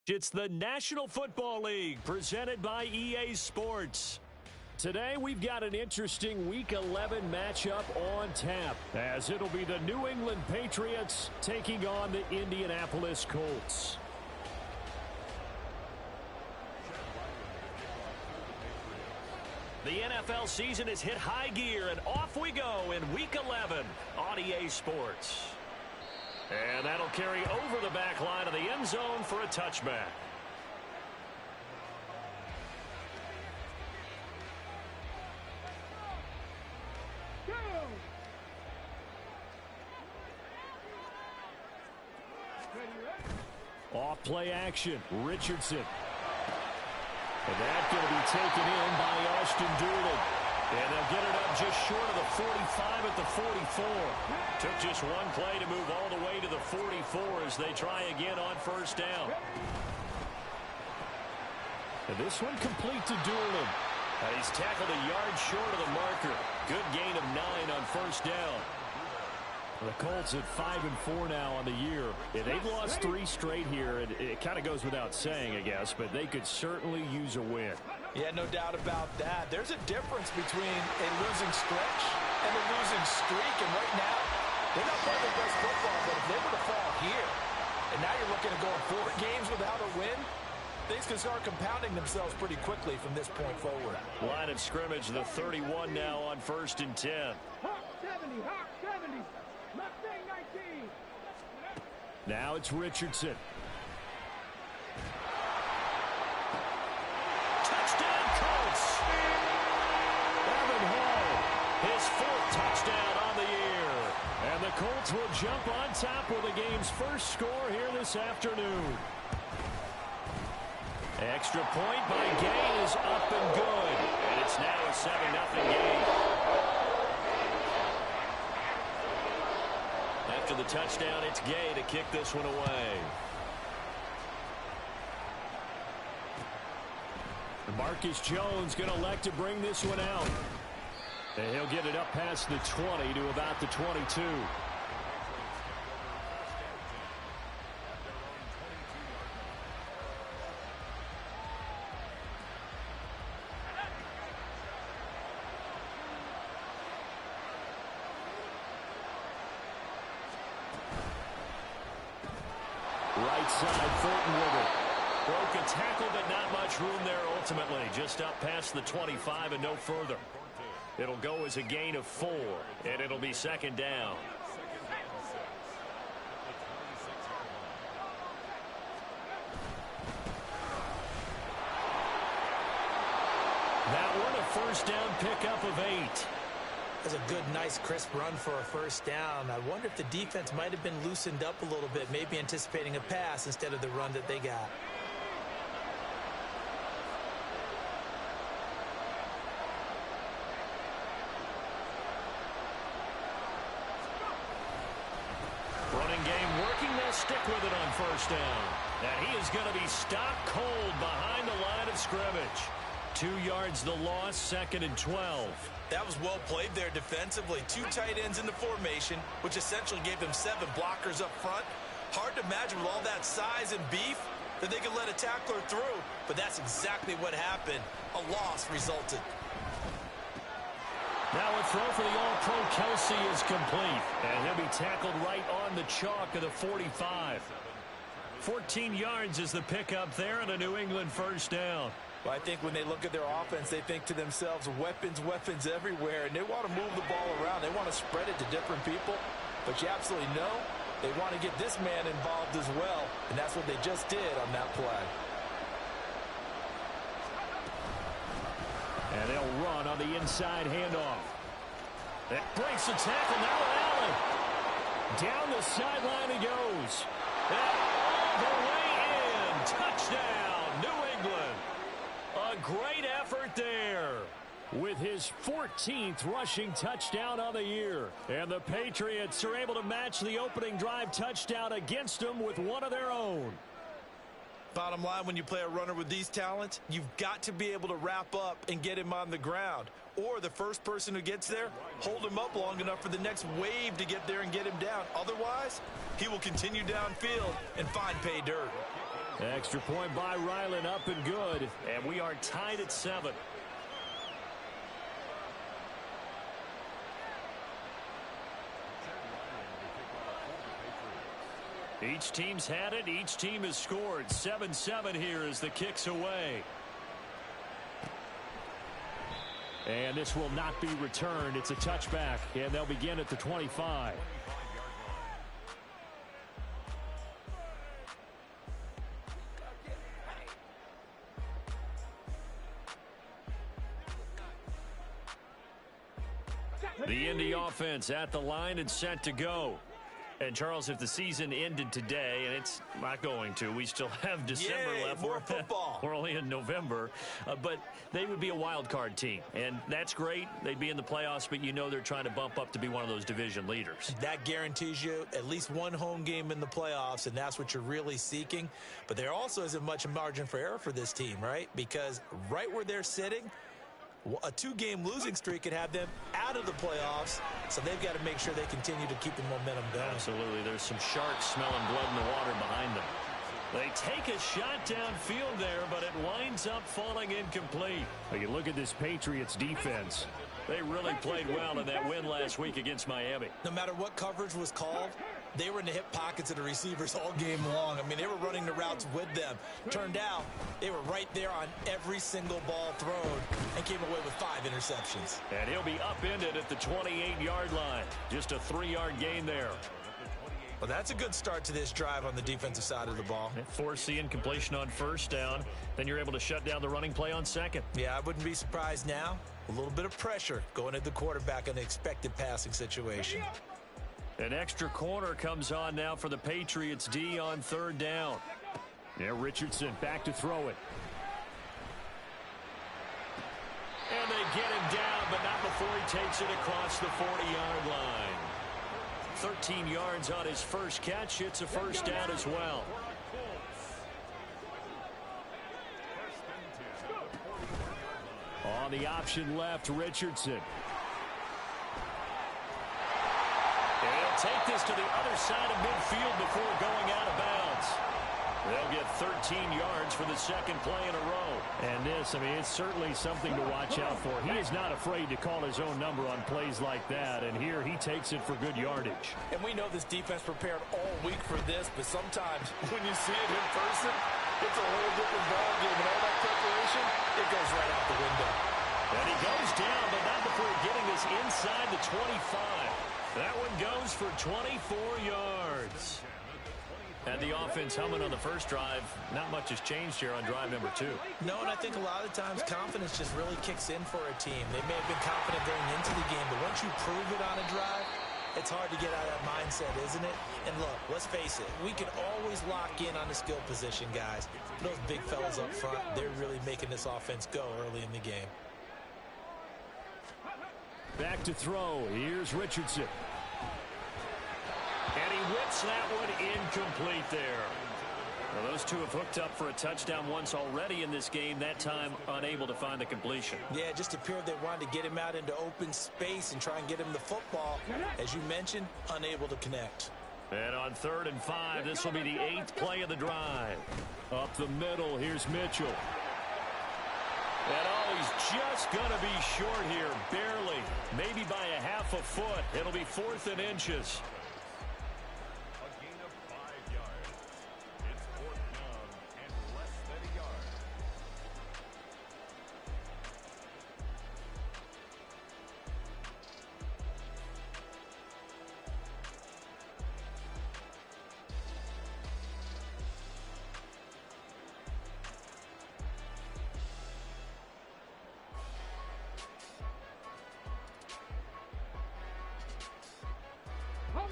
It's the National Football League presented by EA Sports. Today we've got an interesting Week 11 matchup on tap, as it'll be the New England Patriots taking on the Indianapolis Colts. The NFL season has hit high gear, and off we go in Week 11 on EA Sports. And that'll carry over the back line of the end zone for a touchback. Off play action, Richardson. And that's going to be taken in by Austin Doolin. And they'll get it up just short of the 45 at the 44. Took just one play to move all the way to the 44 as they try again on first down. And this one complete to Doolin. And he's tackled a yard short of the marker. Good gain of 9 on first down. The Colts at 5-4 now on the year. Yeah, they've lost 3 straight here. It kind of goes without saying, I guess, but they could certainly use a win. Yeah, no doubt about that. There's a difference between a losing stretch and a losing streak, and right now, they're not playing their best football, but if they were to fall here, and now you're looking at going 4 games without a win, things can start compounding themselves pretty quickly from this point forward. Line of scrimmage, the 31 now on 1st and 10. Hawk 70, Hawk 70. Mustang 19. Now it's Richardson. Touchdown, Colts! Evan Hall, his 4th touchdown on the year. And the Colts will jump on top with the game's first score here this afternoon. Extra point by Gay is up and good. And it's now a 7-0 game. After the touchdown, it's Gay to kick this one away. Marcus Jones going to elect to bring this one out. And he'll get it up past the 20 to about the 22. Right side, Fulton with it. Broke a tackle, but not much room there ultimately. Just up past the 25 and no further. It'll go as a gain of 4, and it'll be 2nd down. That one a first down pickup of 8. That's a good, nice, crisp run for a first down. I wonder if the defense might have been loosened up a little bit, maybe anticipating a pass instead of the run that they got. Running game working. They'll stick with it on first down. And he is going to be stopped cold behind the line of scrimmage. 2 yards the loss, 2nd and 12. That was well played there defensively. 2 tight ends in the formation, which essentially gave them 7 blockers up front. Hard to imagine with all that size and beef that they could let a tackler through, but that's exactly what happened. A loss resulted. Now a throw for the All-Pro Kelsey is complete, and he'll be tackled right on the chalk of the 45. 14 yards is the pickup there, and a New England first down. Well, I think when they look at their offense, they think to themselves, weapons, weapons everywhere, and they want to move the ball around. They want to spread it to different people, but you absolutely know they want to get this man involved as well, and that's what they just did on that play. And they'll run on the inside handoff. That breaks the tackle. Now Allen. Down the sideline he goes. And all the way in. Touchdown, New England. A great effort there with his 14th rushing touchdown on the year. And the Patriots are able to match the opening drive touchdown against them with one of their own. Bottom line, when you play a runner with these talents, you've got to be able to wrap up and get him on the ground. Or the first person who gets there, hold him up long enough for the next wave to get there and get him down. Otherwise, he will continue downfield and find pay dirt. Extra point by Ryland, up and good. And we are tied at 7. Each team's had it. Each team has scored. 7-7 here as the kick's away. And this will not be returned. It's a touchback, and they'll begin at the 25. The Indy offense at the line and set to go. And, Charles, if the season ended today, and it's not going to, we still have December left. More football. We're only in November. But they would be a wild card team. And that's great. They'd be in the playoffs, but you know they're trying to bump up to be one of those division leaders. That guarantees you at least one home game in the playoffs, and that's what you're really seeking. But there also isn't much margin for error for this team, right? Because right where they're sitting, a 2-game losing streak could have them out of the playoffs, so they've got to make sure they continue to keep the momentum going. Absolutely. There's some sharks smelling blood in the water behind them. They take a shot downfield there, but it winds up falling incomplete. You look at this Patriots defense. They really played well in that win last week against Miami. No matter what coverage was called, they were in the hip pockets of the receivers all game long. I mean, they were running the routes with them. Turned out, they were right there on every single ball thrown and came away with 5 interceptions. And he'll be upended at the 28-yard line. Just a 3-yard gain there. Well, that's a good start to this drive on the defensive side of the ball. Force the incompletion on first down. Then you're able to shut down the running play on second. Yeah, I wouldn't be surprised now. A little bit of pressure going at the quarterback in the expected passing situation. An extra corner comes on now for the Patriots D on 3rd down. Yeah, Richardson back to throw it. And they get him down, but not before he takes it across the 40-yard line. 13 yards on his first catch. It's a first down as well. On the option left, Richardson. And he'll take this to the other side of midfield before going out of bounds. They'll get 13 yards for the second play in a row. And this, I mean, it's certainly something to watch out for. He is not afraid to call his own number on plays like that. And here he takes it for good yardage. And we know this defense prepared all week for this, but sometimes when you see it in person, it's a whole different ballgame. And all that preparation, it goes right out the window. And he goes down, but not before getting this inside the 25. That one goes for 24 yards. And the offense humming on the first drive. Not much has changed here on drive number 2. No, and I think a lot of times confidence just really kicks in for a team. They may have been confident going into the game, but once you prove it on a drive, it's hard to get out of that mindset, isn't it? And look, let's face it, we can always lock in on the skill position, guys. Those big fellas up front, they're really making this offense go early in the game. Back to throw. Here's Richardson. And he whips that one incomplete there. Well, those two have hooked up for a touchdown once already in this game, that time unable to find the completion. Yeah, it just appeared they wanted to get him out into open space and try and get him the football. As you mentioned, unable to connect. And on 3rd and 5, this will be the 8th play of the drive. Up the middle, here's Mitchell. And oh, he's just going to be short here, barely. Maybe by a half a foot. It'll be 4th and inches.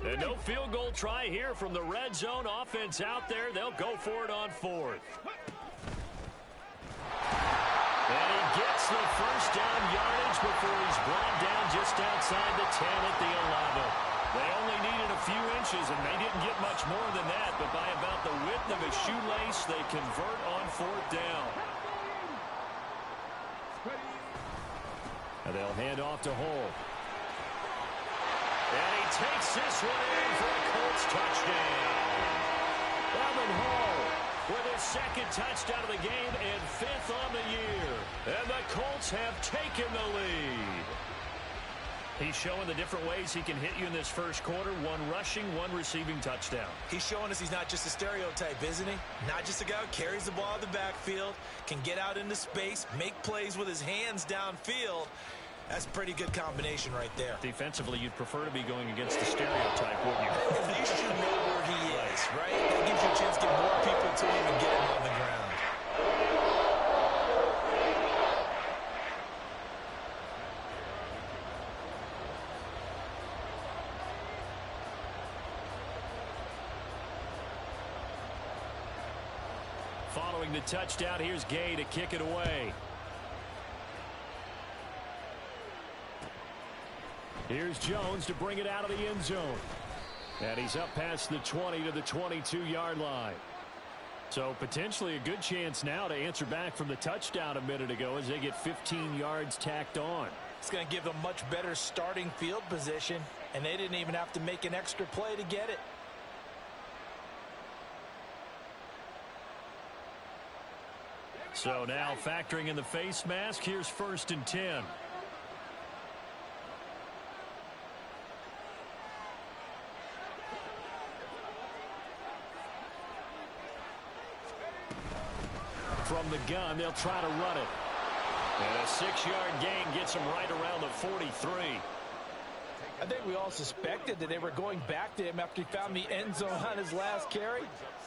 And no field goal try here from the red zone. Offense out there. They'll go for it on 4th. And he gets the first down yardage before he's brought down just outside the 10 at the 11. They only needed a few inches, and they didn't get much more than that. But by about the width of a shoelace, they convert on 4th down. And they'll hand off to Hall. And he takes this one in for a Colts touchdown. Evan Hall with his second touchdown of the game and 5th on the year. And the Colts have taken the lead. He's showing the different ways he can hit you in this first quarter. 1 rushing, 1 receiving touchdown. He's showing us he's not just a stereotype, isn't he? Not just a guy who carries the ball in the backfield, can get out into space, make plays with his hands downfield. That's a pretty good combination right there. Defensively, you'd prefer to be going against the stereotype, wouldn't you? At least you know where he is, right? That gives you a chance to get more people to him and get him on the ground. Following the touchdown, here's Gay to kick it away. Here's Jones to bring it out of the end zone. And he's up past the 20 to the 22-yard line. So potentially a good chance now to answer back from the touchdown a minute ago as they get 15 yards tacked on. It's going to give them much better starting field position, and they didn't even have to make an extra play to get it. So now factoring in the face mask, here's 1st and 10. From the gun, they'll try to run it. And a 6-yard gain gets them right around the 43. I think we all suspected that they were going back to him after he found the end zone on his last carry,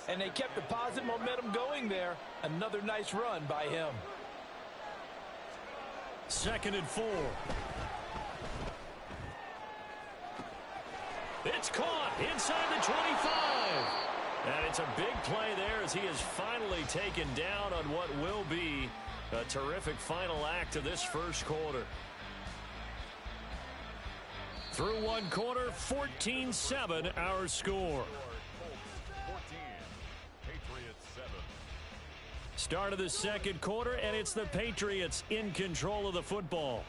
and they kept the positive momentum going there. Another nice run by him. 2nd and 4. It's caught inside the 25. And it's a big play there as he is finally taken down on what will be a terrific final act of this first quarter. Through 1 quarter, 14-7 our score. 14, Patriots 7. Start of the second quarter, and it's the Patriots in control of the football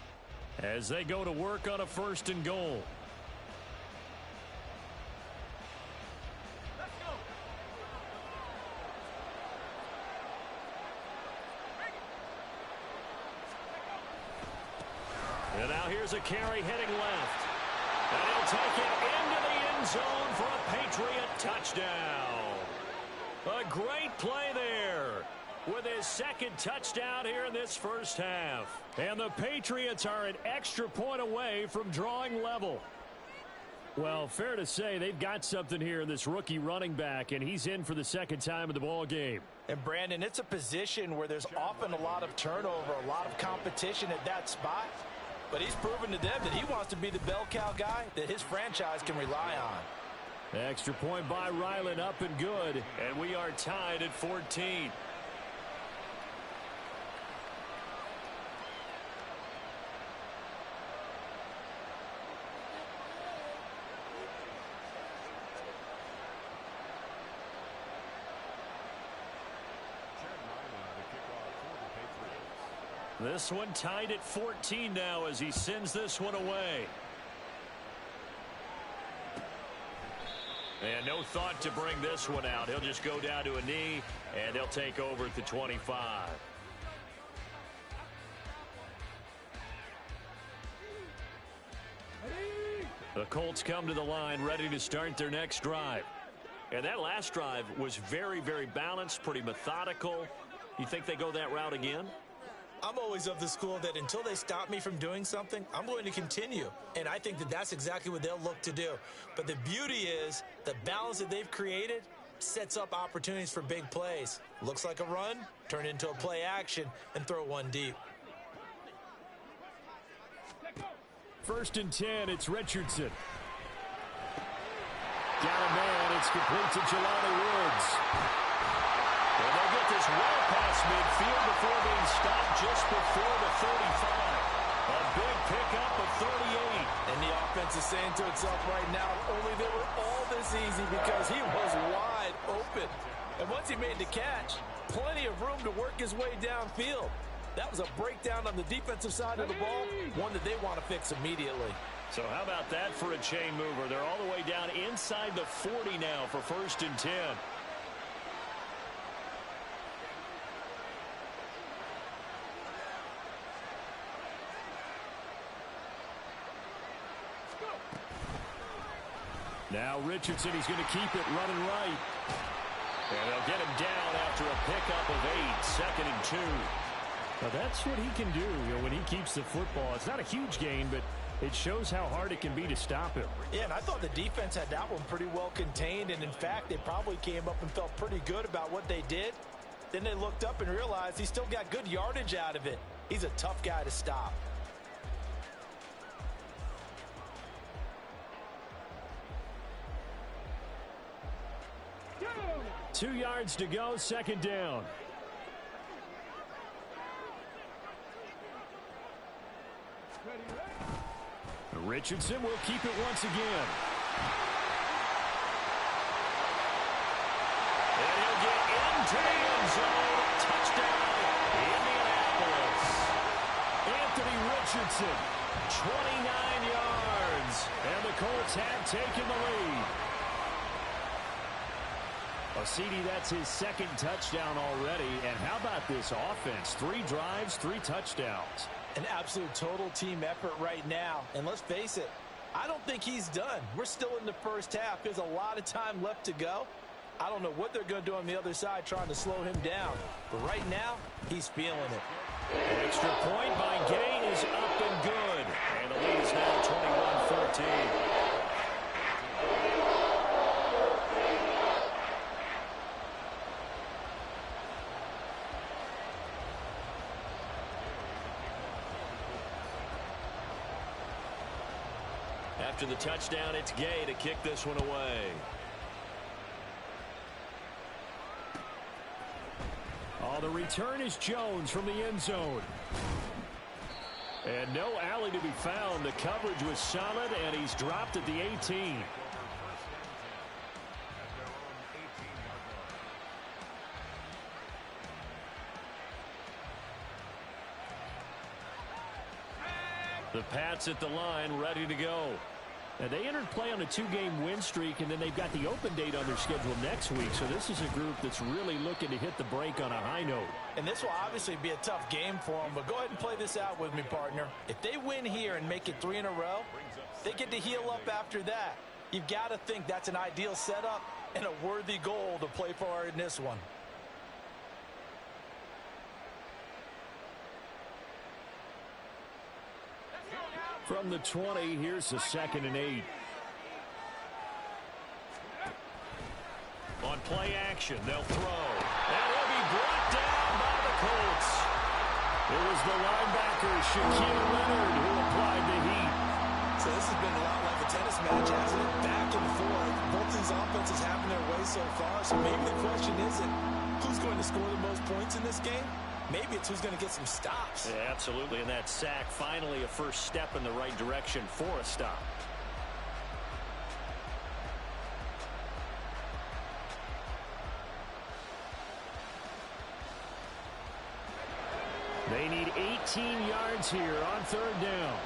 as they go to work on a 1st and goal. And now here's a carry heading left. And he'll take it into the end zone for a Patriot touchdown. A great play there with his 2nd touchdown here in this first half. And the Patriots are an extra point away from drawing level. Well, fair to say they've got something here in this rookie running back, and he's in for the 2nd time of the ball game. And Brandon, it's a position where there's often a lot of turnover, a lot of competition at that spot. But he's proven to them that he wants to be the bell cow guy that his franchise can rely on. Extra point by Ryland, up and good. And we are tied at 14. This one tied at 14 now as he sends this one away. And no thought to bring this one out. He'll just go down to a knee, and they'll take over at the 25. The Colts come to the line ready to start their next drive. And that last drive was very, very balanced, pretty methodical. You think they go that route again? I'm always of the school that until they stop me from doing something, I'm going to continue. And I think that that's exactly what they'll look to do. But the beauty is the balance that they've created sets up opportunities for big plays. Looks like a run, turn into a play action, and throw one deep. 1st and 10, it's Richardson. Got a man, it's complete to Jelani Woods. And they get this well past midfield before being stopped just before the 35. A big pickup of 38. And the offense is saying to itself right now, only they were all this easy because he was wide open. And once he made the catch, plenty of room to work his way downfield. That was a breakdown on the defensive side of the ball, one that they want to fix immediately. So how about that for a chain mover? They're all the way down inside the 40 now for 1st and 10. Now Richardson, he's going to keep it running right. And they'll get him down after a pickup of 8, 2nd and 2. Well, that's what he can do, when he keeps the football. It's not a huge gain, but it shows how hard it can be to stop him. Yeah, and I thought the defense had that one pretty well contained, and in fact, they probably came up and felt pretty good about what they did. Then they looked up and realized he still got good yardage out of it. He's a tough guy to stop. Go! 2 yards to go, 2nd down. Richardson will keep it once again. And he'll get into the end zone. Touchdown, Indianapolis. Anthony Richardson, 29 yards. And the Colts have taken the lead. CD, that's his 2nd touchdown already. And how about this offense? 3 drives, 3 touchdowns. An absolute total team effort right now. And let's face it, I don't think he's done. We're still in the first half. There's a lot of time left to go. I don't know what they're going to do on the other side trying to slow him down. But right now, he's feeling it. Extra point by Gay is up and good. And the lead is now 21-14. After the touchdown, it's Gay to kick this one away. Oh, the return is Jones from the end zone. And no alley to be found. The coverage was solid, and he's dropped at the 18. The Pats at the line, ready to go. Now, they entered play on a 2-game win streak, and then they've got the open date on their schedule next week. So this is a group that's really looking to hit the break on a high note. And this will obviously be a tough game for them, but go ahead and play this out with me, partner. If they win here and make it 3 in a row, they get to heal up after that. You've got to think that's an ideal setup and a worthy goal to play for in this one. From the 20, here's the 2nd and 8. On play action, they'll throw. And he'll be brought down by the Colts. It was the linebacker, Shaquille Leonard, who applied the heat. So this has been a lot like a tennis match, hasn't it? Back and forth. Both these offenses having their way so far. So maybe the question isn't who's going to score the most points in this game. Maybe it's who's going to get some stops. Yeah, absolutely. And that sack, finally a first step in the right direction for a stop. They need 18 yards here on 3rd down.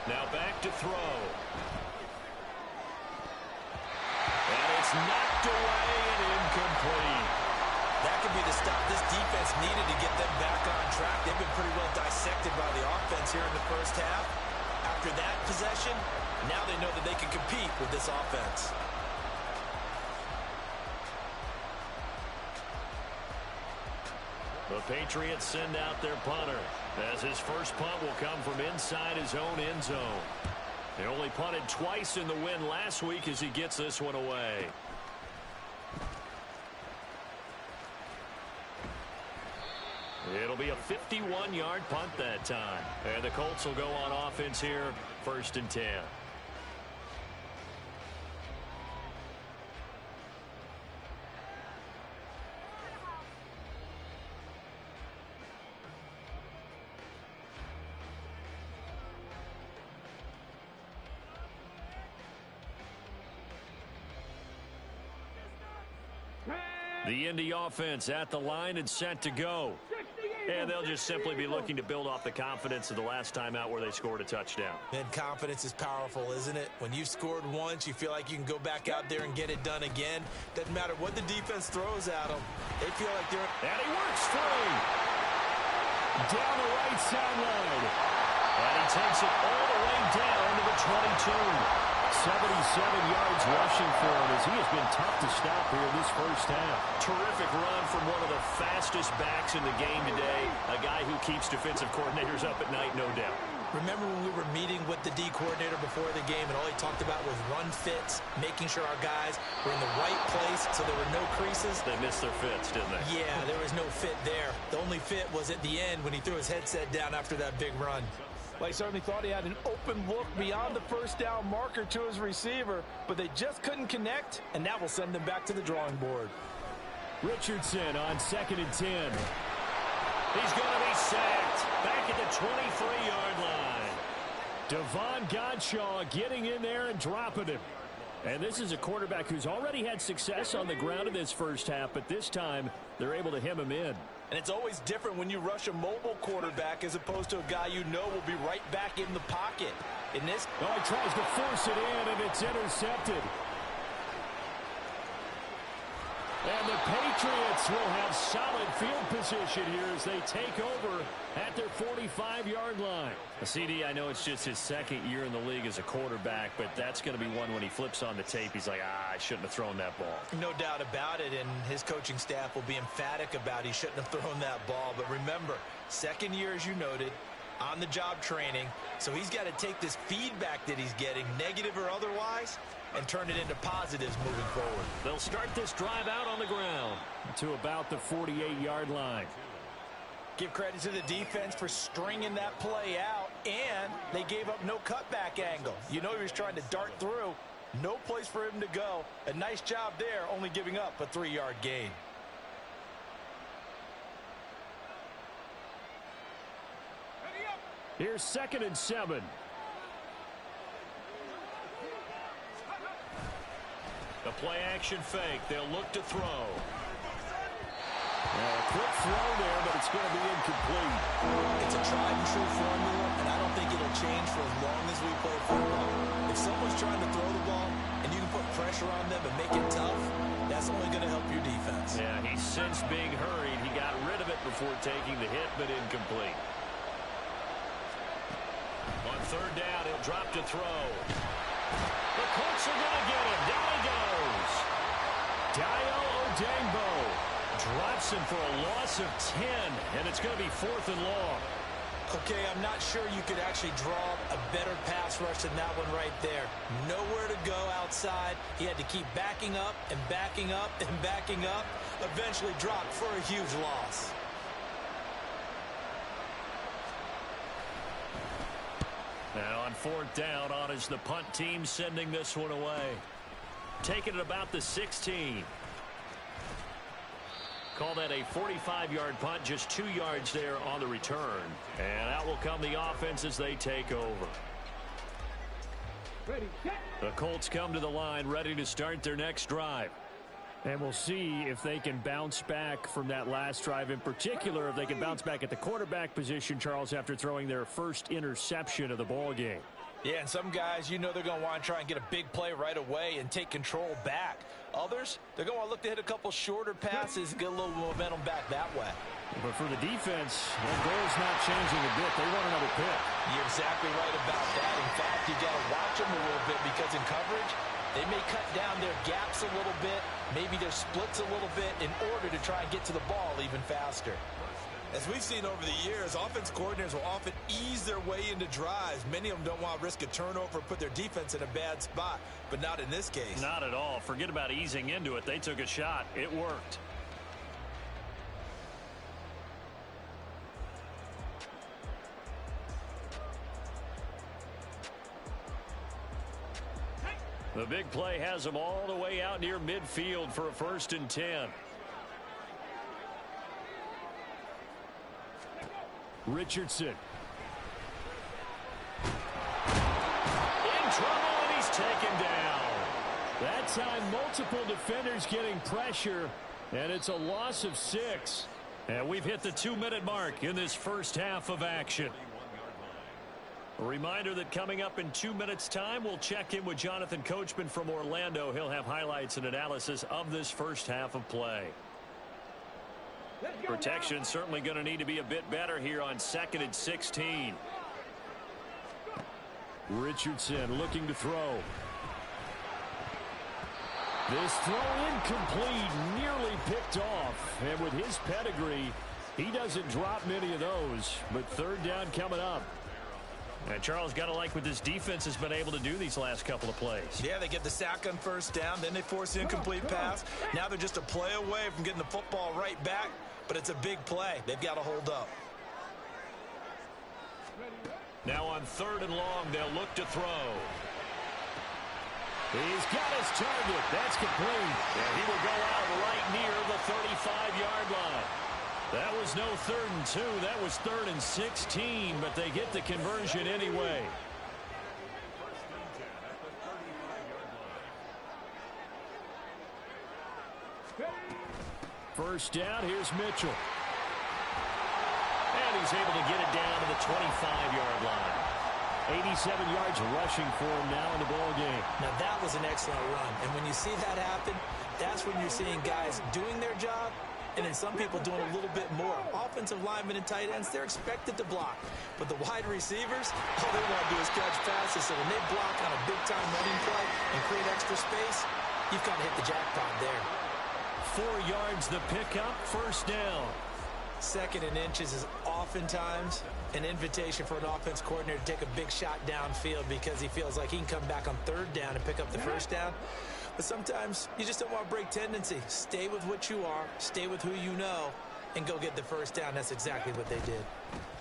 Now back to throw. And it's knocked away and incomplete. That could be the stop this defense needed to get them back on track. They've been pretty well dissected by the offense here in the first half. After that possession, now they know that they can compete with this offense. The Patriots send out their punter, as his first punt will come from inside his own end zone. They only punted twice in the win last week as he gets this one away. It'll be a 51-yard punt that time. And the Colts will go on offense here, 1st and 10. The Indy offense at the line and set to go. And they'll just simply be looking to build off the confidence of the last time out where they scored a touchdown. And confidence is powerful, isn't it? When you've scored once, you feel like you can go back out there and get it done again. Doesn't matter what the defense throws at them. They feel like they're... And he works free. Down the right sideline. And he takes it all the way down to the 22. 77 yards rushing for him as he has been tough to stop here this first half. Terrific run from one of the fastest backs in the game today. A guy who keeps defensive coordinators up at night, no doubt. Remember when we were meeting with the D coordinator before the game and all he talked about was run fits, making sure our guys were in the right place so there were no creases? They missed their fits, didn't they? Yeah, there was no fit there. The only fit was at the end when he threw his headset down after that big run. Well, he certainly thought he had an open look beyond the first down marker to his receiver, but they just couldn't connect, and that will send them back to the drawing board. Richardson on 2nd and 10. He's going to be sacked back at the 23-yard line. Devon Godshaw getting in there and dropping him. And this is a quarterback who's already had success on the ground in this first half, but this time they're able to hem him in. And it's always different when you rush a mobile quarterback as opposed to a guy you know will be right back in the pocket. In this, he tries to force it in, and it's intercepted. And the Patriots will have solid field position here as they take over at their 45-yard line. CD, I know it's just his second year in the league as a quarterback, but that's going to be one when he flips on the tape. He's like, I shouldn't have thrown that ball. No doubt about it, and his coaching staff will be emphatic about he shouldn't have thrown that ball. But remember, second year, as you noted, on-the-job training, so he's got to take this feedback that he's getting, negative or otherwise, and turn it into positives moving forward. They'll start this drive out on the ground to about the 48-yard line. Give credit to the defense for stringing that play out, and they gave up no cutback angle. You know he was trying to dart through. No place for him to go. A nice job there, only giving up a 3-yard gain. Here's 2nd and 7. The play-action fake. They'll look to throw. A quick throw there, but it's going to be incomplete. It's a tried-and-true formula, and I don't think it'll change for as long as we play football. If someone's trying to throw the ball and you can put pressure on them and make it tough, that's only going to help your defense. Yeah, he's since being hurried. He got rid of it before taking the hit, but incomplete. On 3rd down, he'll drop to throw. The Colts are going to get him. Down he goes. Dayo Odeyingbo drops him for a loss of 10, and it's going to be 4th and long. Okay, I'm not sure you could actually draw a better pass rush than that one right there. Nowhere to go outside. He had to keep backing up and backing up and backing up. Eventually dropped for a huge loss. Now on 4th down, on is the punt team sending this one away. Taking it about the 16. Call that a 45-yard punt, just 2 yards there on the return. And out will come the offense as they take over. The Colts come to the line ready to start their next drive. And we'll see if they can bounce back from that last drive. In particular, if they can bounce back at the quarterback position, Charles, after throwing their first interception of the ball game. Yeah, and some guys, you know they're going to want to try and get a big play right away and take control back. Others, they're going to look to hit a couple shorter passes, get a little momentum back that way. But for the defense, their goal's not changing a bit. They want another pick. You're exactly right about that. In fact, you got to watch them a little bit because in coverage, they may cut down their gaps a little bit, maybe their splits a little bit in order to try and get to the ball even faster. As we've seen over the years, offense coordinators will often ease their way into drives. Many of them don't want to risk a turnover, put their defense in a bad spot, but not in this case. Not at all. Forget about easing into it. They took a shot. It worked. The big play has them all the way out near midfield for a 1st and 10. Richardson. In trouble, and he's taken down. That time, multiple defenders getting pressure, and it's a loss of 6. And we've hit the 2-minute mark in this first half of action. A reminder that coming up in 2 minutes' time, we'll check in with Jonathan Coachman from Orlando. He'll have highlights and analysis of this first half of play. Protection certainly going to need to be a bit better here on 2nd and 16. Richardson looking to throw. This throw incomplete, nearly picked off. And with his pedigree, he doesn't drop many of those. But third down coming up. And Charles, got to like what this defense has been able to do these last couple of plays. Yeah, they get the sack on first down, then they force the incomplete pass. Now they're just a play away from getting the football right back, but it's a big play. They've got to hold up. Now on third and long, they'll look to throw. He's got his target. That's complete. And he will go out right near the 35-yard line. That was no 3rd and 2. That was 3rd and 16, but they get the conversion anyway. First down, here's Mitchell. And he's able to get it down to the 25-yard line. 87 yards rushing for him now in the ball game. Now that was an excellent run. And when you see that happen, that's when you're seeing guys doing their job and then some people doing a little bit more. Offensive linemen and tight ends, they're expected to block. But the wide receivers, all they want to do is catch passes. So when they block on a big-time running play and create extra space, you've got to hit the jackpot there. 4 yards the pickup, first down. 2nd and inches is oftentimes an invitation for an offense coordinator to take a big shot downfield because he feels like he can come back on 3rd down and pick up the first down. But sometimes you just don't want to break tendency. Stay with what you are, stay with who you know, and go get the first down. That's exactly what they did.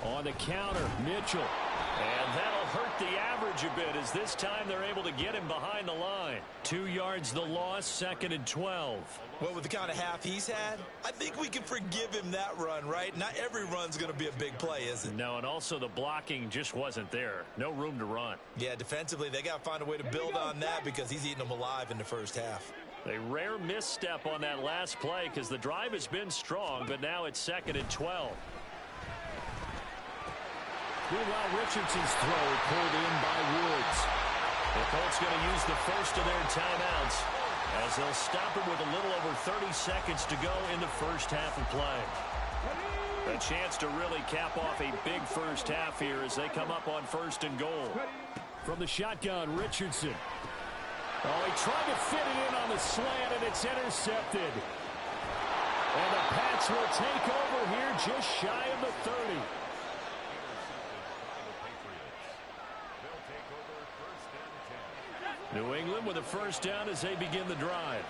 On the counter, Mitchell. And that'll hurt the average a bit as this time they're able to get him behind the line. 2 yards the loss, 2nd and 12. Well, with the kind of half he's had, I think we can forgive him that run, right? Not every run's going to be a big play, is it? No, and also the blocking just wasn't there. No room to run. Yeah, defensively, they got to find a way to build on that because he's eating them alive in the first half. A rare misstep on that last play because the drive has been strong, but now it's 2nd and 12. Meanwhile, Richardson's throw pulled in by Woods. The Colts going to use the first of their timeouts as they'll stop it with a little over 30 seconds to go in the first half of play. A chance to really cap off a big first half here as they come up on 1st and goal. From the shotgun, Richardson. Oh, he tried to fit it in on the slant, and it's intercepted. And the Pats will take over here just shy of the 30. New England with a first down as they begin the drive.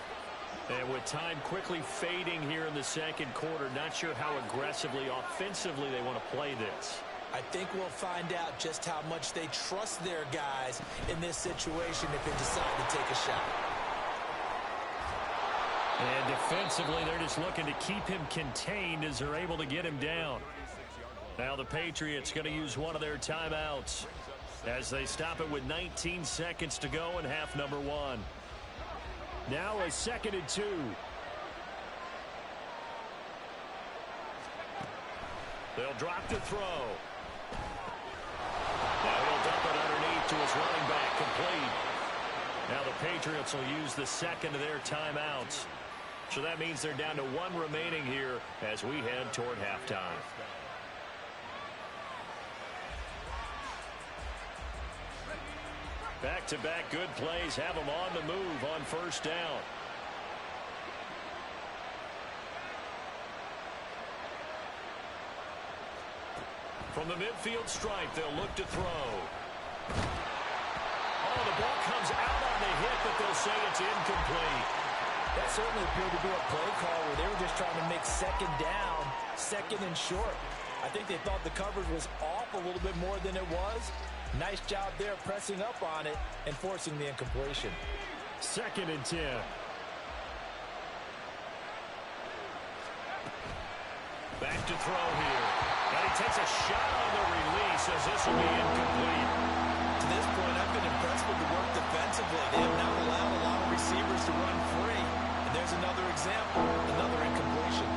And with time quickly fading here in the 2nd quarter, not sure how aggressively, offensively they want to play this. I think we'll find out just how much they trust their guys in this situation if they decide to take a shot. And defensively, they're just looking to keep him contained as they're able to get him down. Now the Patriots going to use one of their timeouts as they stop it with 19 seconds to go in half number 1. Now a 2nd and 2. They'll drop the throw. Now he'll dump it underneath to his running back, complete. Now the Patriots will use the 2nd of their timeouts. So that means they're down to 1 remaining here as we head toward halftime. Back-to-back good plays have them on the move on first down. From the midfield stripe, they'll look to throw. Oh, the ball comes out on the hit, but they'll say it's incomplete. That certainly appeared to be a play call where they were just trying to make 2nd down, 2nd and short. I think they thought the coverage was off a little bit more than it was. Nice job there pressing up on it and forcing the incompletion. 2nd and 10. Back to throw here. And he takes a shot on the release as this will be incomplete. To this point, I've been impressed with the work defensively. They have not allowed a lot of receivers to run free. And there's another example, another incompletion.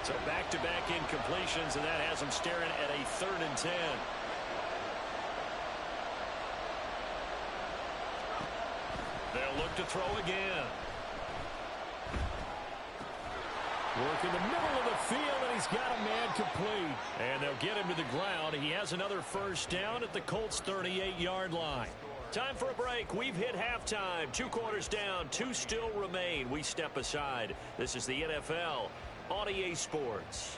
So back-to-back incompletions, and that has them staring at a 3rd and 10. They'll look to throw again. Work in the middle of the field, and he's got a man complete. And they'll get him to the ground. He has another first down at the Colts' 38-yard line. Time for a break. We've hit halftime. 2 quarters down. 2 still remain. We step aside. This is the NFL on EA Sports.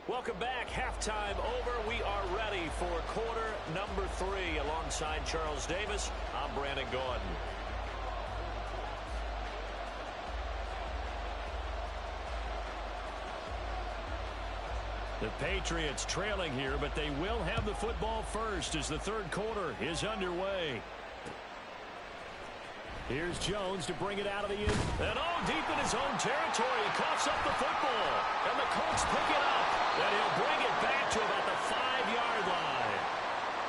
Welcome back. Halftime over. We are ready for quarter number 3. Alongside Charles Davis, I'm Brandon Gaudin. The Patriots trailing here, but they will have the football first as the third quarter is underway. Here's Jones to bring it out of the end. And deep in his own territory. He coughs up the football. And the Colts pick it up. And he'll bring it back to about the 5-yard line.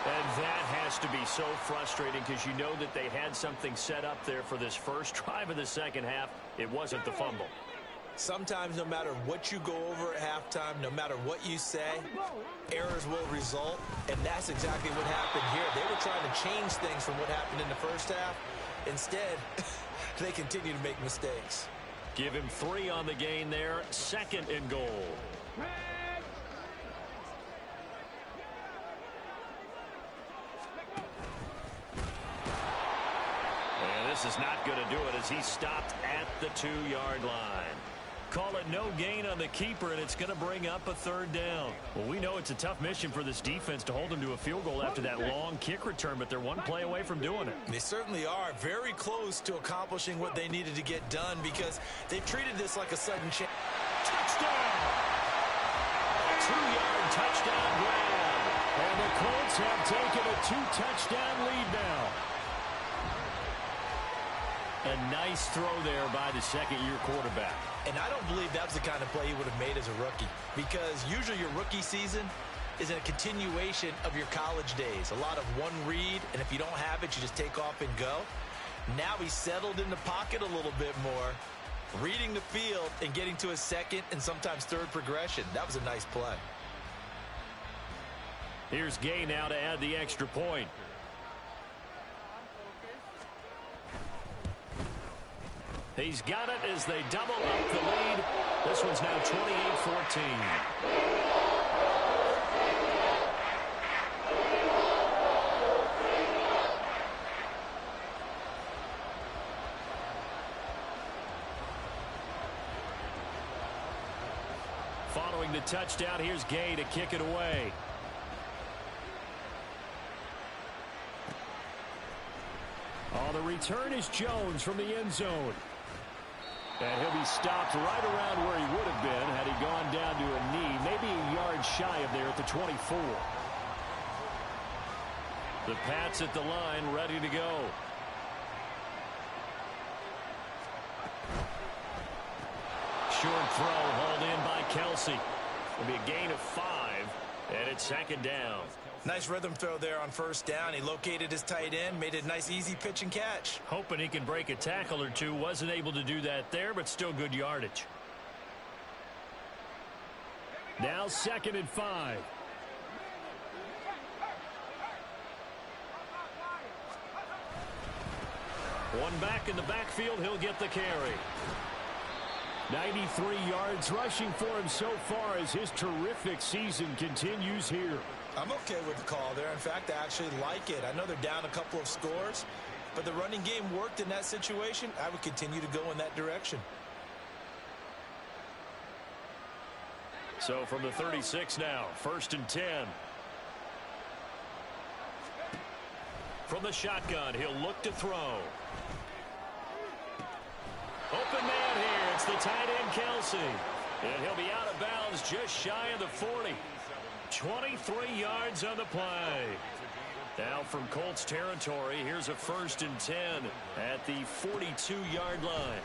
And that has to be so frustrating because you know that they had something set up there for this first drive of the second half. It wasn't the fumble. Sometimes no matter what you go over at halftime, no matter what you say, errors will result. And that's exactly what happened here. They were trying to change things from what happened in the first half. Instead, they continue to make mistakes. Give him 3 on the gain there. 2nd and goal. And this is not going to do it as he stopped at the 2-yard line. Call it no gain on the keeper, and it's going to bring up a 3rd down. Well, we know it's a tough mission for this defense to hold them to a field goal after that long kick return, but they're one play away from doing it. They certainly are very close to accomplishing what they needed to get done because they've treated this like a sudden change. Touchdown! 2-yard touchdown grab. And the Colts have taken a 2-touchdown lead now. A nice throw there by the second-year quarterback. And I don't believe that was the kind of play he would have made as a rookie because usually your rookie season is a continuation of your college days. A lot of one read, and if you don't have it, you just take off and go. Now he's settled in the pocket a little bit more, reading the field and getting to his second and sometimes third progression. That was a nice play. Here's Gay now to add the extra point. He's got it as they double up the lead. This one's now 28-14. Following the touchdown, here's Gay to kick it away. The return is Jones from the end zone. And he'll be stopped right around where he would have been had he gone down to a knee, maybe a yard shy of there at the 24. The Pats at the line, ready to go. Short throw hauled in by Kelsey. It'll be a gain of 5, and it's 2nd down. Nice rhythm throw there on 1st down. He located his tight end, made it a nice easy pitch and catch. Hoping he can break a tackle or two. Wasn't able to do that there, but still good yardage. Now 2nd and 5. One back in the backfield. He'll get the carry. 93 yards rushing for him so far as his terrific season continues here. I'm okay with the call there. In fact, I actually like it. I know they're down a couple of scores, but the running game worked in that situation. I would continue to go in that direction. So from the 36 now, 1st and 10. From the shotgun, he'll look to throw. Open man here. It's the tight end, Kelsey. And he'll be out of bounds just shy of the 40. 23 yards on the play. Now from Colts territory, here's a 1st and 10 at the 42-yard line.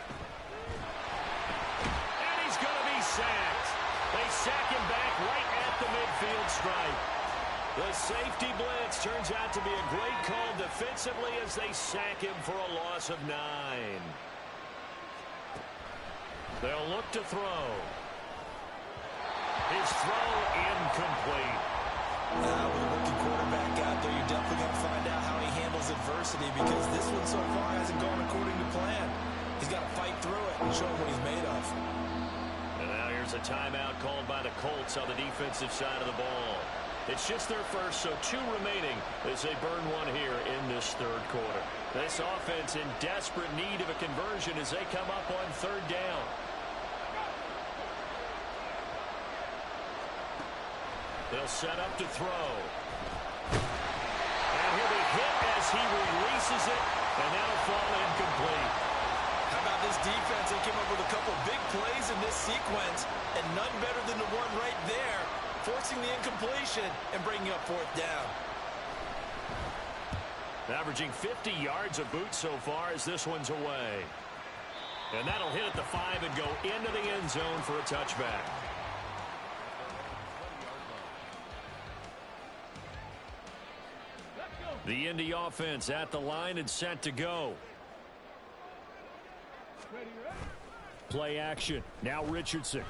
And he's going to be sacked. They sack him back right at the midfield stripe. The safety blitz turns out to be a great call defensively as they sack him for a loss of 9. They'll look to throw. His throw incomplete. With a rookie quarterback out there, you're definitely Colts on the defensive side of the ball. It's just their first, so 2 remaining as they burn one here in this third quarter. This offense in desperate need of a conversion as they come up on 3rd down. They'll set up to throw. And he'll be hit as he releases it, and that'll fall incomplete. How about this defense? They came up with a couple big plays in this sequence, and none better than the one right there, forcing the incompletion and bringing up 4th down. Averaging 50 yards a boot so far as this one's away. And that'll hit at the 5 and go into the end zone for a touchback. The Indy offense at the line and set to go. Play action. Now Richardson.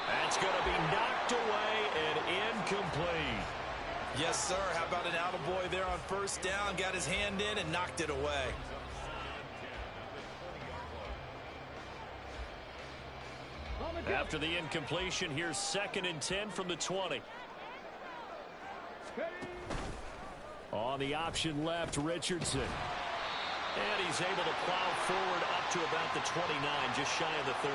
That's going to be knocked away and incomplete. Yes, sir. How about an attaboy there on 1st down? Got his hand in and knocked it away. After the incompletion, here's 2nd and 10 from the 20. On the option left, Richardson. And he's able to plow forward up to about the 29, just shy of the 30.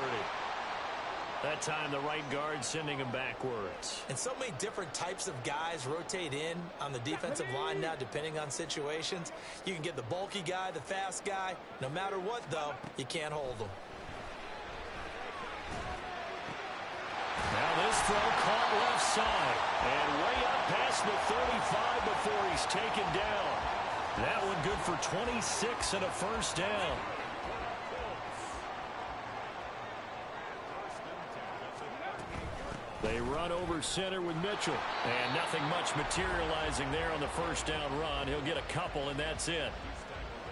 That time, the right guard sending him backwards. And so many different types of guys rotate in on the defensive line now, depending on situations. You can get the bulky guy, the fast guy. No matter what, though, you can't hold them. Now this throw caught left side. And way up past the 35 before he's taken down. That one good for 26 and a 1st down. They run over center with Mitchell. And nothing much materializing there on the 1st down run. He'll get a couple, and that's it.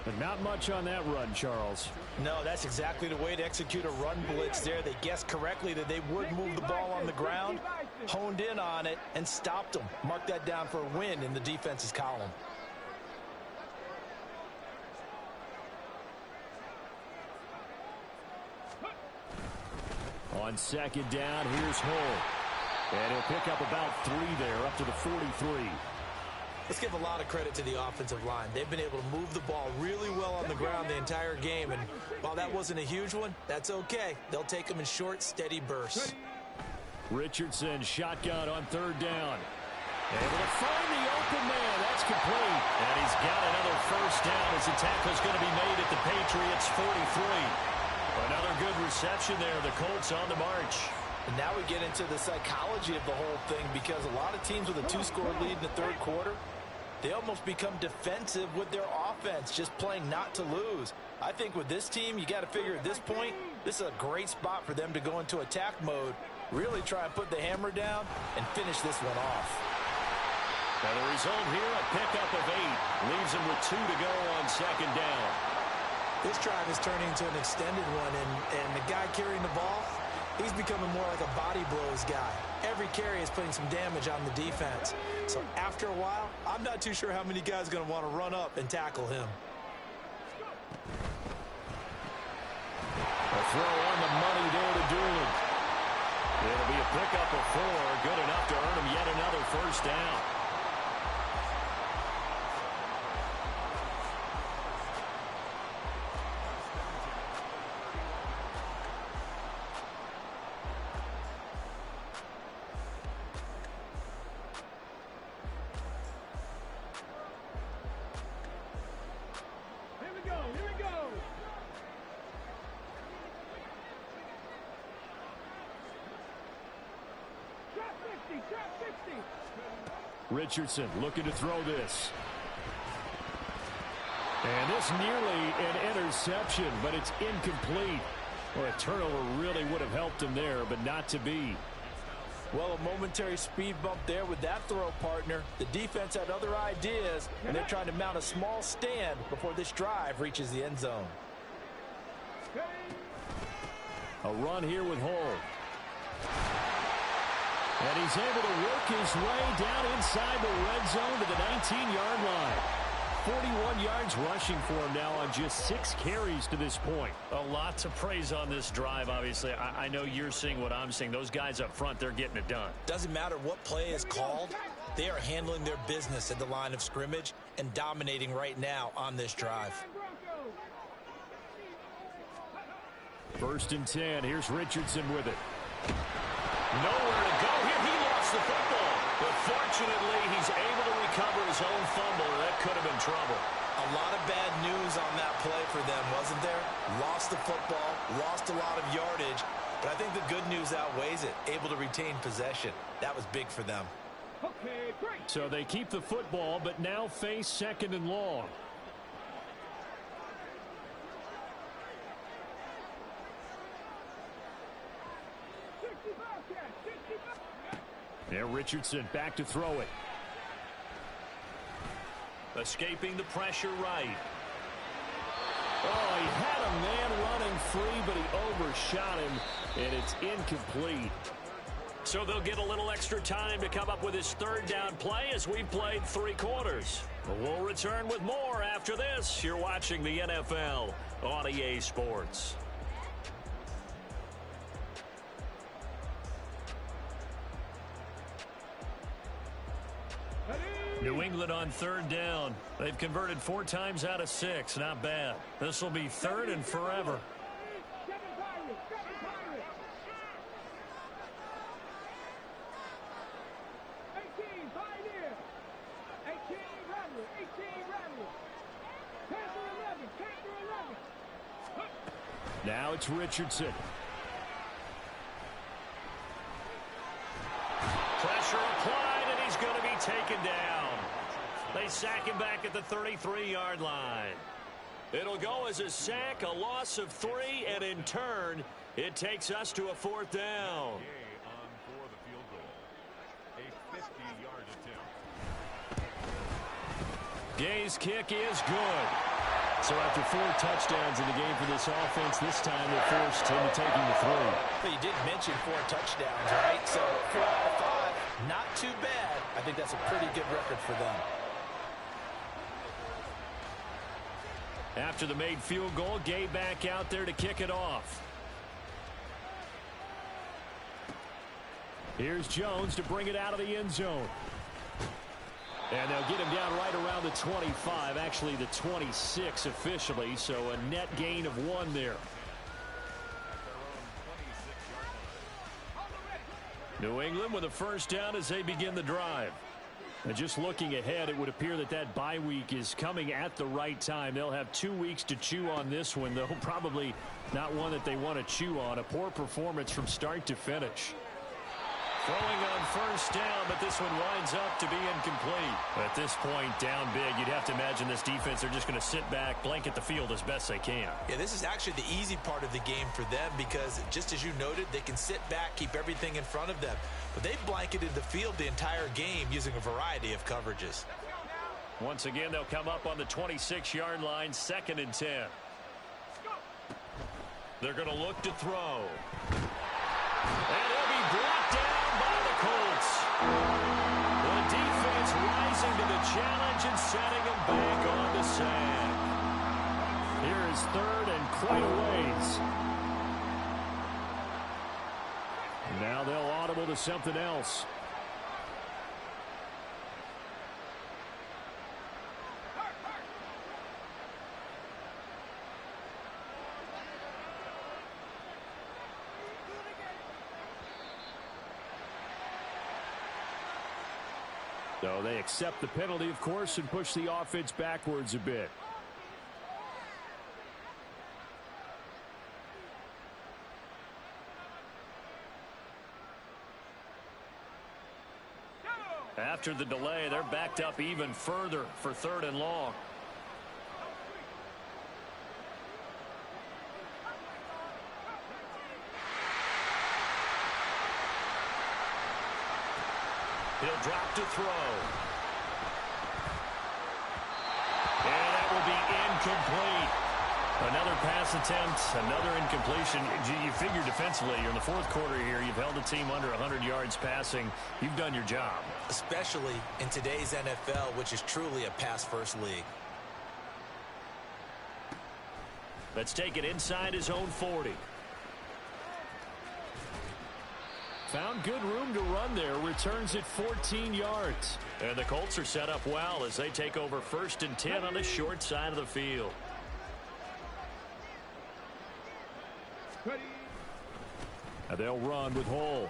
But not much on that run, Charles. No, that's exactly the way to execute a run blitz there. They guessed correctly that they would move the ball on the ground, honed in on it, and stopped them. Mark that down for a win in the defense's column. On 2nd down, here's Hull. And he'll pick up about 3 there, up to the 43. Let's give a lot of credit to the offensive line. They've been able to move the ball really well on the ground the entire game. And while that wasn't a huge one, that's okay. They'll take them in short, steady bursts. Richardson, shotgun on 3rd down. Able to find the open man. That's complete. And he's got another 1st down as the tackle's going to be made at the Patriots' 43. Another good reception there. The Colts on the march. And now we get into the psychology of the whole thing, because a lot of teams with a 2-score lead in the 3rd quarter, they almost become defensive with their offense, just playing not to lose. I think with this team, you got to figure at this point, this is a great spot for them to go into attack mode, really try and put the hammer down and finish this one off. And the result here, a pickup of 8. Leaves them with 2 to go on 2nd down. This drive is turning into an extended one, and the guy carrying the ball, he's becoming more like a body blows guy. Every carry is putting some damage on the defense. So after a while, I'm not too sure how many guys are going to want to run up and tackle him. A throw on the money there to Doolin. It'll be a pickup of 4, good enough to earn him yet another 1st down. Richardson looking to throw this. And this nearly an interception, but it's incomplete. Well, a turnover really would have helped him there, but not to be. Well, a momentary speed bump there with that throw, partner. The defense had other ideas, and they're trying to mount a small stand before this drive reaches the end zone. A run here with Hull. And he's able to work his way down inside the red zone to the 19-yard line. 41 yards rushing for him now on just 6 carries to this point. A lot to praise on this drive, obviously. I know you're seeing what I'm seeing. Those guys up front, they're getting it done. Doesn't matter what play is called. They are handling their business at the line of scrimmage and dominating right now on this drive. 1st and 10. Here's Richardson with it. Nowhere to go here. He lost the football. But fortunately, he's able to recover his own fumble. That could have been trouble. A lot of bad news on that play for them, wasn't there? Lost the football, lost a lot of yardage, but I think the good news outweighs it. Able to retain possession. That was big for them. Okay, great. So they keep the football, but now face 2nd and long. There, Richardson back to throw it. Escaping the pressure right. Oh, he had a man running free, but he overshot him, and it's incomplete. So they'll get a little extra time to come up with his 3rd down play as we've played 3 quarters. We'll return with more after this. You're watching the NFL on EA Sports. New England on 3rd down. They've converted 4 times out of 6. Not bad. This will be 3rd and forever. Now it's Richardson. Pressure applied, and he's going to be taken down. They sack him back at the 33-yard line. It'll go as a sack, a loss of 3, and in turn, it takes us to a 4th down. Gay's kick is good. So after 4 touchdowns in the game for this offense, this time they're forced into taking the 3. But you did mention 4 touchdowns, right? So 4 out of 5, not too bad. I think that's a pretty good record for them. After the made field goal, Gay back out there to kick it off. Here's Jones to bring it out of the end zone. And they'll get him down right around the 25, actually the 26 officially, so a net gain of 1 there. New England with a 1st down as they begin the drive. And just looking ahead, it would appear that that bye week is coming at the right time. They'll have 2 weeks to chew on this one, though probably not one that they want to chew on. A poor performance from start to finish. Throwing on 1st down, but this one winds up to be incomplete. At this point, down big, you'd have to imagine this defense are just going to sit back, blanket the field as best they can. Yeah, this is actually the easy part of the game for them because, just as you noted, they can sit back, keep everything in front of them. But they've blanketed the field the entire game using a variety of coverages. Once again, they'll come up on the 26-yard line, 2nd and 10. They're going to look to throw. And he'll be brought down by the Colts. The defense rising to the challenge and setting him back on the sack. Here is 3rd and quite a ways. Now they'll audible to something else. So they accept the penalty, of course, and push the offense backwards a bit. After the delay, they're backed up even further for 3rd and long. He'll drop to throw. And that will be incomplete. Another pass attempt, another incompletion. You figure defensively, you're in the 4th quarter here. You've held the team under 100 yards passing. You've done your job. Especially in today's NFL, which is truly a pass-first league. Let's take it inside his own 40. Found good room to run there. Returns it 14 yards. And the Colts are set up well as they take over 1st and 10 on the short side of the field. And they'll run with Hull.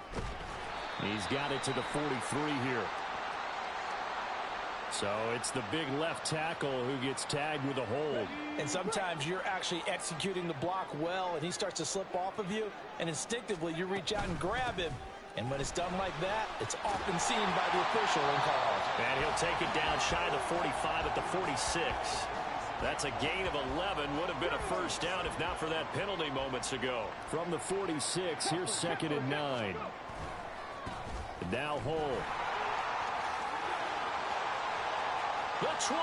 He's got it to the 43 here. So it's the big left tackle who gets tagged with a hold. And sometimes you're actually executing the block well, and he starts to slip off of you, and instinctively you reach out and grab him. And when it's done like that, it's often seen by the official and called. And he'll take it down shy of the 45 at the 46. That's a gain of 11. Would have been a first down if not for that penalty moments ago. From the 46, here's 2nd and 9. And now Hull. The 20.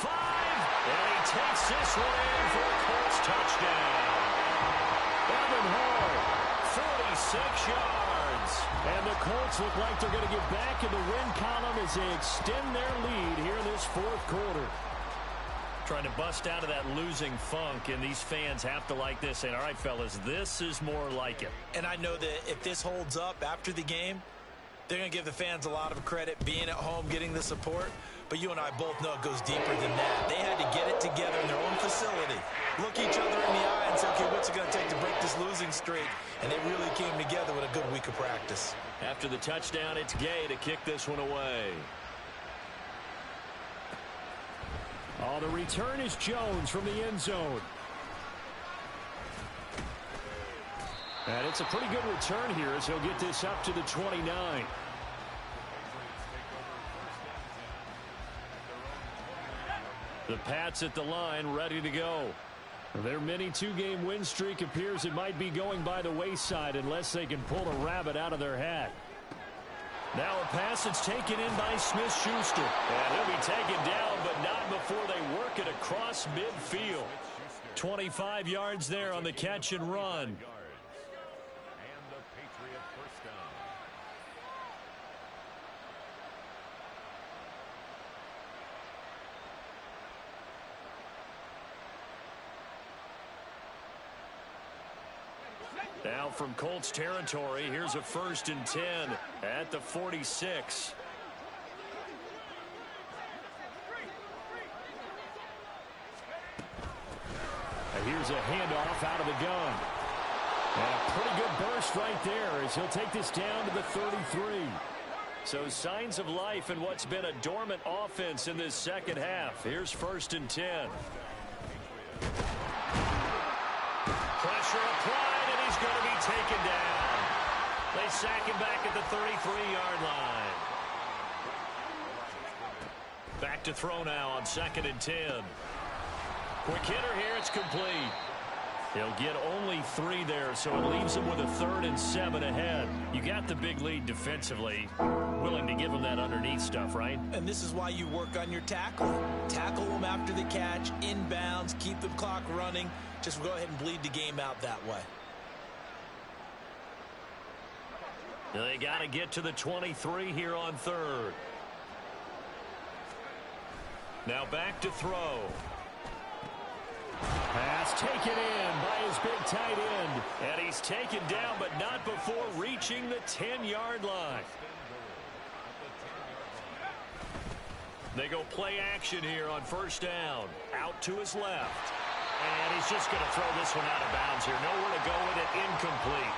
5. And he takes this one in for a Colts touchdown. Evan Hull, 46 yards. And the Colts look like they're going to get back in the win column as they extend their lead here in this 4th quarter. Trying to bust out of that losing funk, and these fans have to like this. And all right, fellas, this is more like it. And I know that if this holds up after the game, they're going to give the fans a lot of credit, being at home, getting the support. But you and I both know it goes deeper than that. They had to get it together in their own facility, look each other in the eye and say, okay, what's it going to take to break this losing streak? And they really came together with a good week of practice. After the touchdown, it's Gay to kick this one away. Oh, the return is Jones from the end zone. And it's a pretty good return here as he'll get this up to the 29. The Pats at the line, ready to go. Their mini 2-game win streak appears it might be going by the wayside unless they can pull a rabbit out of their hat. Now a pass that's taken in by Smith-Schuster. And he'll be taken down, but not before they work it across midfield. 25 yards there on the catch and run. Now from Colts territory, here's a 1st and 10 at the 46. And here's a handoff out of the gun. And a pretty good burst right there as he'll take this down to the 33. So signs of life in what's been a dormant offense in this second half. Here's 1st and 10. Pressure applied. He's going to be taken down. They sack him back at the 33-yard line. Back to throw now on 2nd and 10. Quick hitter here. It's complete. He'll get only 3 there, so it leaves him with a 3rd and 7 ahead. You got the big lead defensively. Willing to give him that underneath stuff, right? And this is why you work on your tackling. Tackle them after the catch, inbounds, keep the clock running. Just go ahead and bleed the game out that way. They got to get to the 23 here on 3rd. Now back to throw. Pass taken in by his big tight end. And he's taken down, but not before reaching the 10-yard line. They go play action here on 1st down. Out to his left. And he's just going to throw this one out of bounds here. Nowhere to go with it. Incomplete.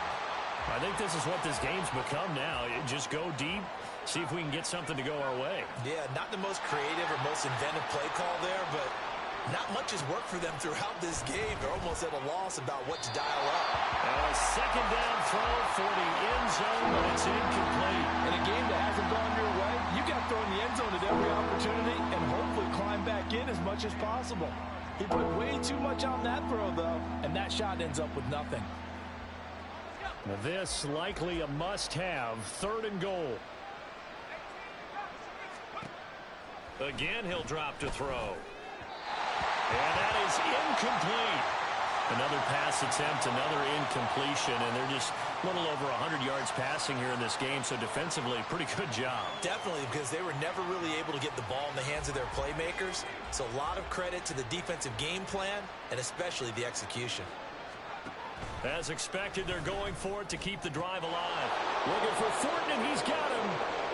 I think this is what this game's become now. Just go deep, see if we can get something to go our way. Yeah, not the most creative or most inventive play call there, but not much has worked for them throughout this game. They're almost at a loss about what to dial up. A 2nd down throw for the end zone, but it's incomplete. In a game that hasn't gone your way, you got to throw in the end zone at every opportunity and hopefully climb back in as much as possible. He put way too much on that throw, though, and that shot ends up with nothing. This likely a must-have. 3rd and goal. Again, he'll drop to throw. And that is incomplete. Another pass attempt, another incompletion, and they're just a little over 100 yards passing here in this game, so defensively, pretty good job. Definitely, because they were never really able to get the ball in the hands of their playmakers. So a lot of credit to the defensive game plan and especially the execution. As expected, they're going for it to keep the drive alive. Looking for Thornton, and he's got him.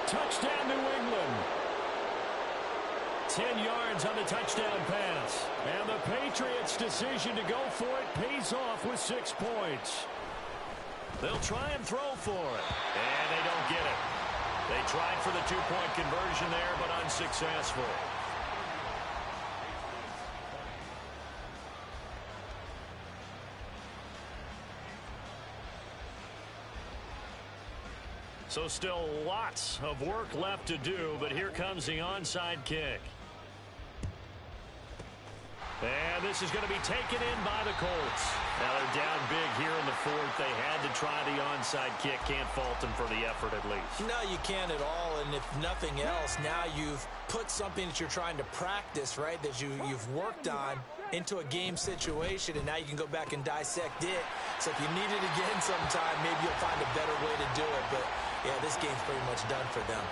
Touchdown, New England. 10 yards on the touchdown pass. And the Patriots' decision to go for it pays off with 6 points. They'll try and throw for it. And they don't get it. They tried for the 2-point conversion there, but unsuccessful. So still lots of work left to do, but here comes the onside kick. And this is going to be taken in by the Colts. Now they're down big here in the fourth. They had to try the onside kick. Can't fault them for the effort at least. No, you can't at all. And if nothing else, now you've put something that you're trying to practice, right, that you've worked on into a game situation, and now you can go back and dissect it. So if you need it again sometime, maybe you'll find a better way to do it. But, yeah, this game's pretty much done for them.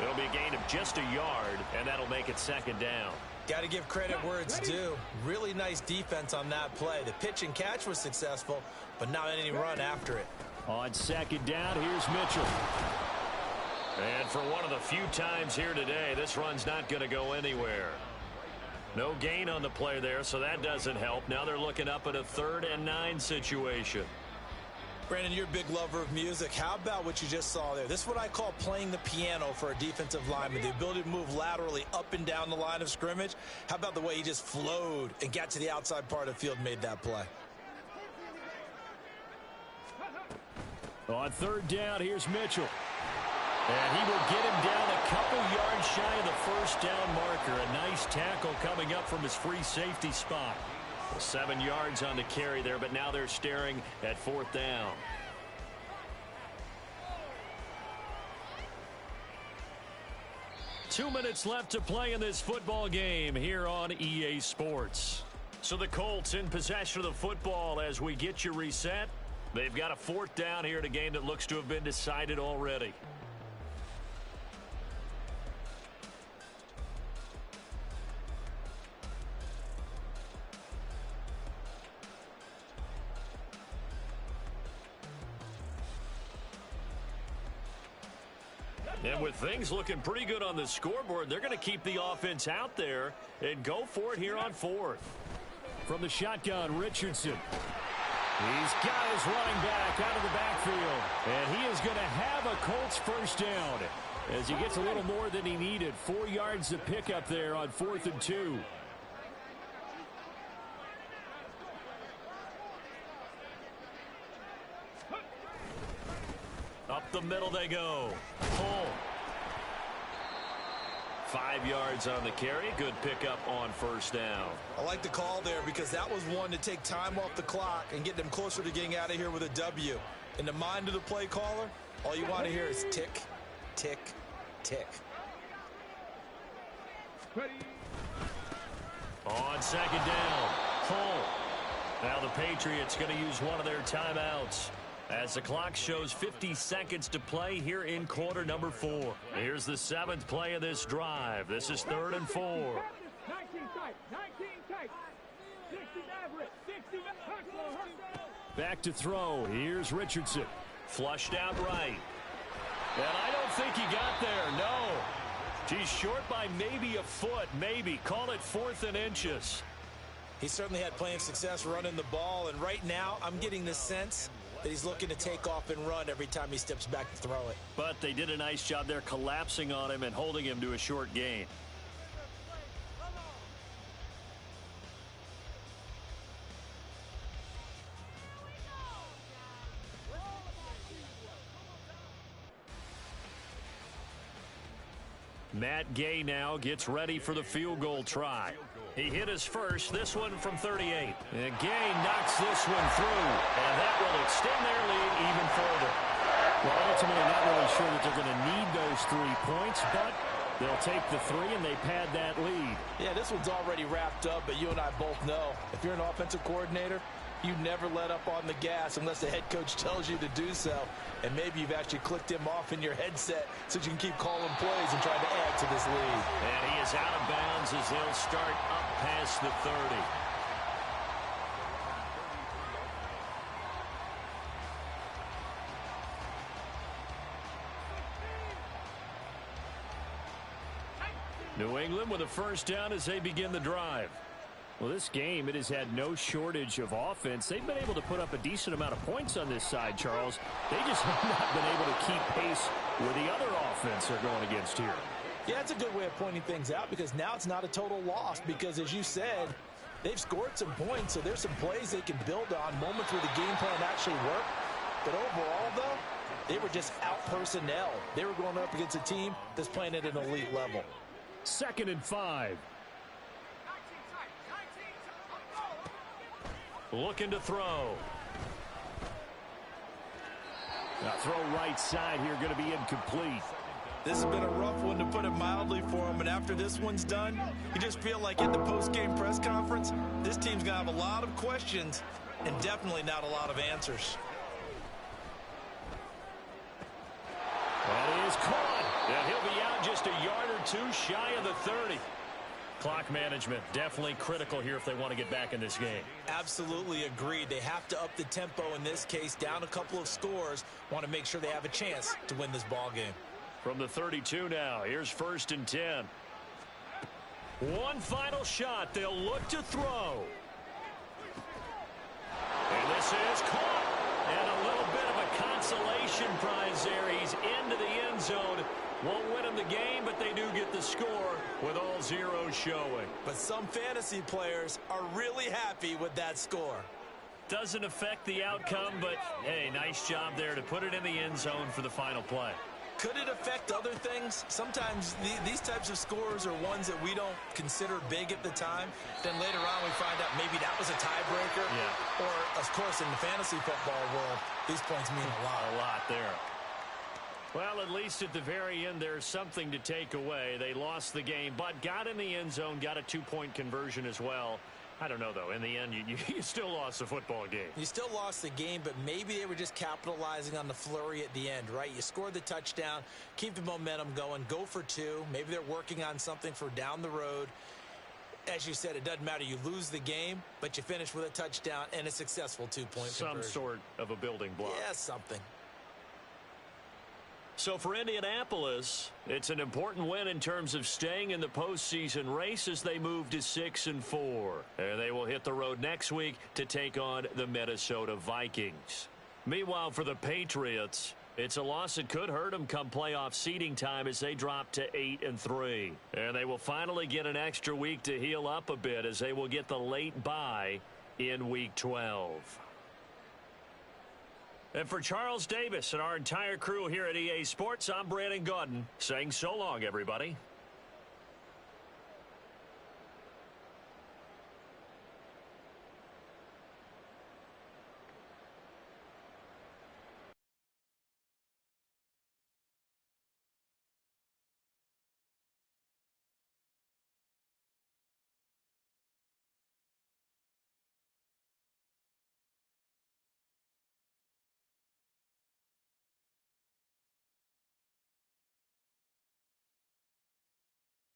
It'll be a gain of just a yard, and that'll make it 2nd down. Got to give credit where it's due. Really nice defense on that play. The pitch and catch was successful, but not any run after it. On 2nd down, here's Mitchell. And for one of the few times here today, this run's not going to go anywhere. No gain on the play there, so that doesn't help. Now they're looking up at a 3rd and 9 situation. Brandon, you're a big lover of music. How about what you just saw there? This is what I call playing the piano for a defensive lineman, the ability to move laterally up and down the line of scrimmage. How about the way he just flowed and got to the outside part of the field and made that play? On 3rd down, here's Mitchell. And he will get him down a couple yards shy of the 1st down marker. A nice tackle coming up from his free safety spot. 7 yards on the carry there, but now they're staring at 4th down. Two minutes left to play in this football game here on EA Sports. So the Colts in possession of the football as we get you reset. They've got a 4th down here in a game that looks to have been decided already. And with things looking pretty good on the scoreboard, they're going to keep the offense out there and go for it here on 4th. From the shotgun, Richardson. He's got his running back out of the backfield. And he is going to have a Colts 1st down as he gets a little more than he needed. 4 yards to pick up there on 4th and 2. Up the middle they go. Pull. 5 yards on the carry. Good pickup on 1st down. I like the call there because that was one to take time off the clock and get them closer to getting out of here with a W. In the mind of the play caller, all you want to hear is tick, tick, tick. On 2nd down. Pull. Now the Patriots going to use one of their timeouts as the clock shows 50 seconds to play here in quarter number 4. Here's the 7th play of this drive. This is 3rd and 4. Back to throw. Here's Richardson. Flushed out right. And I don't think he got there. No. He's short by maybe a foot. Maybe. Call it 4th and inches. He certainly had plenty of success running the ball, and right now I'm getting the sense that he's looking to take off and run every time he steps back to throw it. But they did a nice job there collapsing on him and holding him to a short gain. Matt Gay now gets ready for the field goal try. He hit his first, this one from 38. And Gay knocks this one through, and that will extend their lead even further. Well, ultimately not really sure that they're going to need those 3 points, but They'll take the 3, and they pad that lead. Yeah, this one's already wrapped up, but you and I both know if you're an offensive coordinator, you never let up on the gas unless the head coach tells you to do so. And maybe you've actually clicked him off in your headset so you can keep calling plays and trying to add to this lead. And he is out of bounds as they'll start up past the 30. New England with a first down as they begin the drive. Well, this game, it has had no shortage of offense. They've been able to put up a decent amount of points on this side, Charles. They just have not been able to keep pace with the other offense they're going against here. Yeah, it's a good way of pointing things out because now it's not a total loss because, as you said, they've scored some points, so there's some plays they can build on, moments where the game plan actually worked. But overall, though, they were just out-personnel. They were going up against a team that's playing at an elite level. 2nd and 5. Looking to throw. Now throw right side here, going to be incomplete. This has been a rough one, to put it mildly, for him. And after this one's done, you just feel like at the post-game press conference, this team's going to have a lot of questions and definitely not a lot of answers. That is caught. And he'll be out just a yard or 2 shy of the 30. Clock management definitely critical here if they want to get back in this game. Absolutely agreed. They have to up the tempo in this case, down a couple of scores. Want to make sure they have a chance to win this ball game. From the 32 now, here's 1st and 10. One final shot. They'll look to throw. And this is caught. And a little bit of a consolation prize there. He's into the end zone. Won't win them the game, but they do get the score with all zeros showing. But some fantasy players are really happy with that score. Doesn't affect the outcome, but, hey, nice job there to put it in the end zone for the final play. Could it affect other things? Sometimes these types of scores are ones that we don't consider big at the time. Then later on we find out maybe that was a tiebreaker. Yeah. Or, of course, in the fantasy football world, these points mean a lot. A lot there. Well, at least at the very end, there's something to take away. They lost the game, but got in the end zone, got a 2-point conversion as well. I don't know, though. In the end, you still lost the football game. You still lost the game, but maybe they were just capitalizing on the flurry at the end, right? You scored the touchdown, keep the momentum going, go for 2. Maybe they're working on something for down the road. As you said, it doesn't matter. You lose the game, but you finish with a touchdown and a successful 2-point conversion. Some sort of a building block. Yeah, something. So for Indianapolis, it's an important win in terms of staying in the postseason race as they move to 6-4. And they will hit the road next week to take on the Minnesota Vikings. Meanwhile, for the Patriots, it's a loss that could hurt them come playoff seeding time as they drop to 8-3. And they will finally get an extra week to heal up a bit as they will get the late bye in Week 12. And for Charles Davis and our entire crew here at EA Sports, I'm Brandon Gaudin saying so long, everybody.